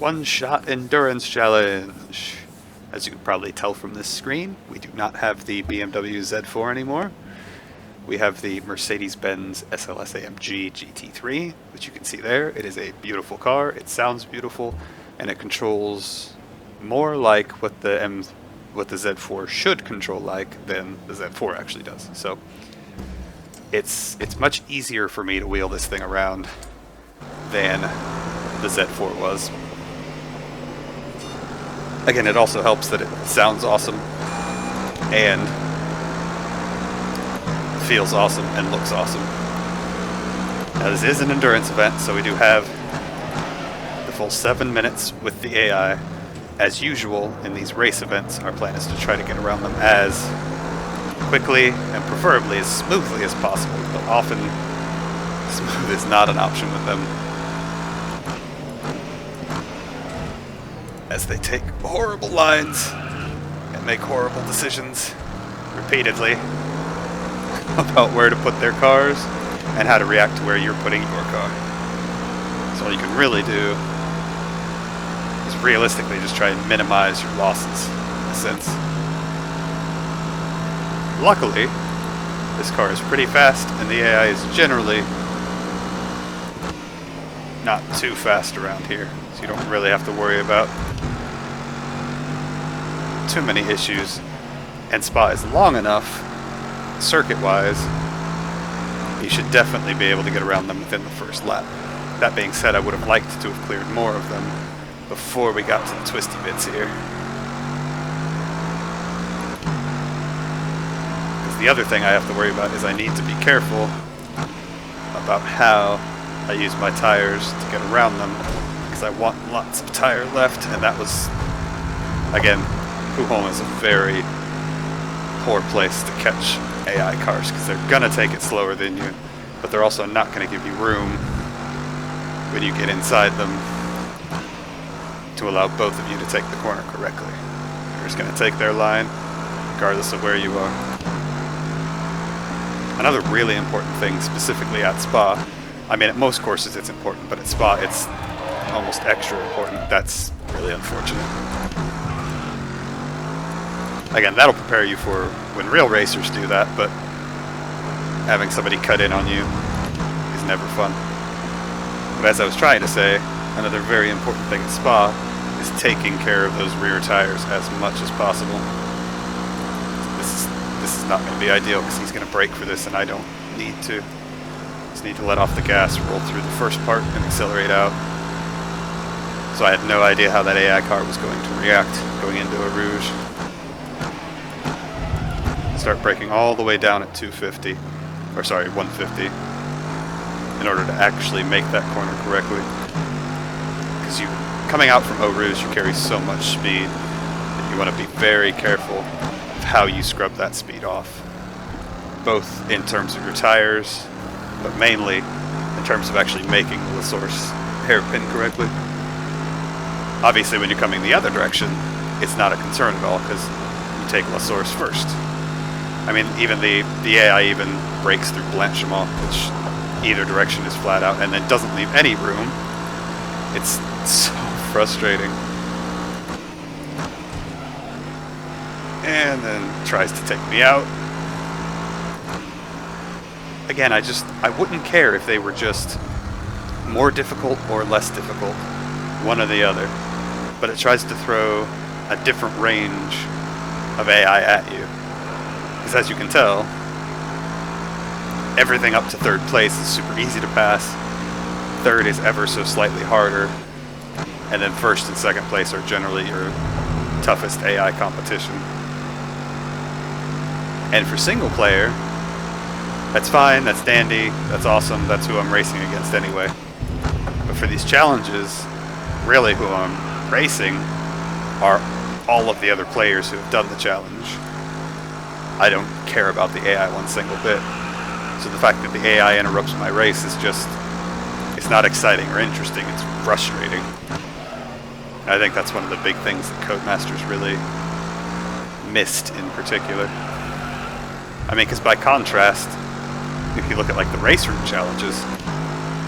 One-shot endurance challenge. As you can probably tell from this screen, we do not have the BMW Z4 anymore. We have the Mercedes-Benz SLS AMG GT3, which you can see there. It is a beautiful car, it sounds beautiful, and it controls more like what the Z4 should control like than the Z4 actually does. So it's much easier for me to wheel this thing around than the Z4 was. Again, it also helps that it sounds awesome and feels awesome and looks awesome. Now this is an endurance event, so we do have the full 7 minutes with the AI. As usual in these race events, our plan is to try to get around them as quickly and preferably as smoothly as possible, but often smooth is not an option with them, as they take horrible lines and make horrible decisions repeatedly about where to put their cars and how to react to where you're putting your car. So all you can really do is realistically just try and minimize your losses, in a sense. Luckily, this car is pretty fast and the AI is generally not too fast around here, so you don't really have to worry about too many issues. And Spa is long enough, circuit-wise, you should definitely be able to get around them within the first lap. That being said, I would have liked to have cleared more of them before we got to the twisty bits here. Because the other thing I have to worry about is I need to be careful about how I use my tires to get around them, because I want lots of tire left, and that was, again, Puchholm is a very poor place to catch AI cars, because they're gonna take it slower than you, but they're also not gonna give you room when you get inside them to allow both of you to take the corner correctly. They're just gonna take their line regardless of where you are. Another really important thing, specifically at Spa, I mean at most courses it's important, but at Spa it's almost extra important. That's really unfortunate. Again, that'll prepare you for when real racers do that, but having somebody cut in on you is never fun. But as I was trying to say, another very important thing at Spa is taking care of those rear tires as much as possible. This is not going to be ideal because he's going to brake for this and I don't need to. Just need to let off the gas, roll through the first part, and accelerate out. So I had no idea how that AI car was going to react going into a Rouge. Start braking all the way down at 250, or sorry, 150, in order to actually make that corner correctly. Because you, coming out from Eau Rouge, you carry so much speed that you want to be very careful of how you scrub that speed off. Both in terms of your tires, but mainly in terms of actually making the source hairpin correctly. Obviously, when you're coming the other direction, it's not a concern at all, because you take La Source first. I mean, even the AI even breaks through Blanchiment, which either direction is flat out, and then doesn't leave any room. It's so frustrating. And then tries to take me out. Again, I wouldn't care if they were just more difficult or less difficult, one or the other. But it tries to throw a different range of AI at you. Because as you can tell, everything up to third place is super easy to pass. Third is ever so slightly harder. And then first and second place are generally your toughest AI competition. And for single player, that's fine, that's dandy, that's awesome, that's who I'm racing against anyway. But for these challenges, really who I'm racing are all of the other players who have done the challenge. I don't care about the AI one single bit. So the fact that the AI interrupts my race is just, it's not exciting or interesting, it's frustrating. And I think that's one of the big things that Codemasters really missed in particular. I mean, because by contrast, if you look at like the race room challenges,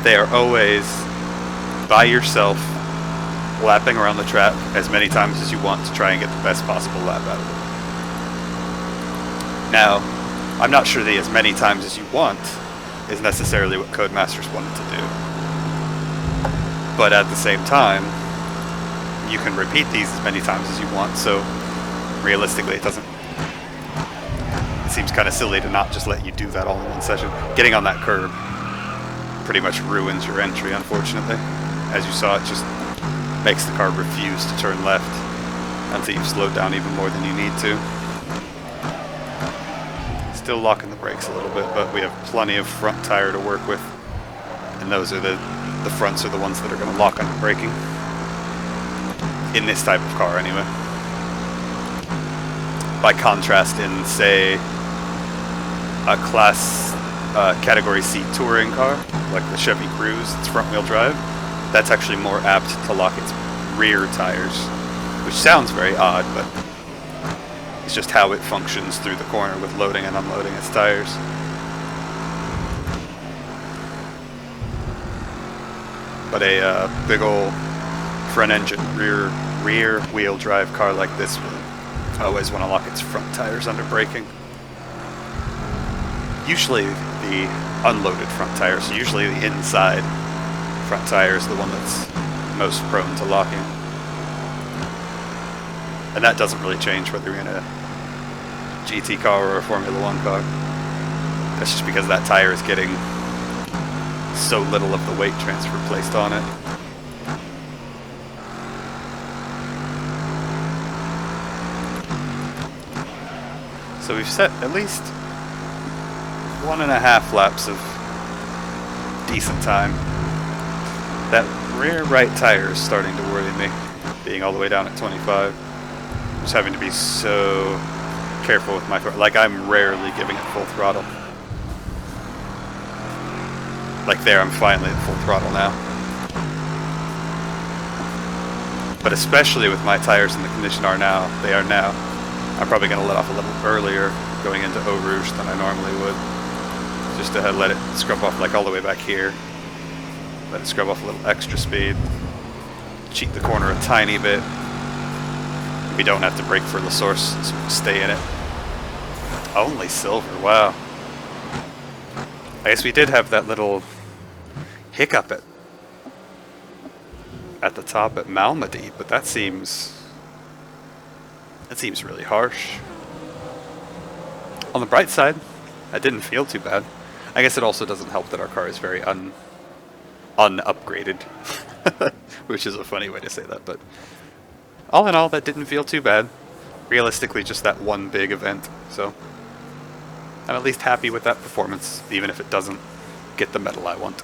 they are always by yourself lapping around the track as many times as you want to try and get the best possible lap out of it. Now, I'm not sure the as many times as you want is necessarily what Codemasters wanted to do. But at the same time, you can repeat these as many times as you want, so realistically it seems kind of silly to not just let you do that all in one session. Getting on that curb pretty much ruins your entry, unfortunately. As you saw, it just makes the car refuse to turn left until you've slowed down even more than you need to. Still locking the brakes a little bit, but we have plenty of front tire to work with, and those are the fronts are the ones that are going to lock under braking. In this type of car, anyway. By contrast, in, say, a class Category C touring car, like the Chevy Cruze, it's front-wheel drive, that's actually more apt to lock its rear tires, which sounds very odd, but it's just how it functions through the corner with loading and unloading its tires. But a big old front-engine, rear-wheel drive car like this will always want to lock its front tires under braking. Usually the unloaded front tire, so usually the inside front tire is the one that's most prone to locking. And that doesn't really change whether you're in a GT car or a Formula 1 car. That's just because that tire is getting so little of the weight transfer placed on it. So we've set at least 1.5 laps of decent time. That rear right tire is starting to worry me, being all the way down at 25. Just having to be so careful with my throttle. Like, I'm rarely giving it full throttle. Like there, I'm finally at full throttle now. But especially with my tires in the condition they are now, I'm probably going to let off a little earlier going into Eau Rouge than I normally would. Just to let it scrub off like all the way back here. Let it scrub off a little extra speed. Cheat the corner a tiny bit. We don't have to brake for the source, so we can stay in it. Only silver, wow. I guess we did have that little hiccup at the top at Malmedy, but that seems really harsh. On the bright side, that didn't feel too bad. I guess it also doesn't help that our car is very unupgraded, which is a funny way to say that, but all in all, that didn't feel too bad. Realistically, just that one big event, so I'm at least happy with that performance, even if it doesn't get the medal I want.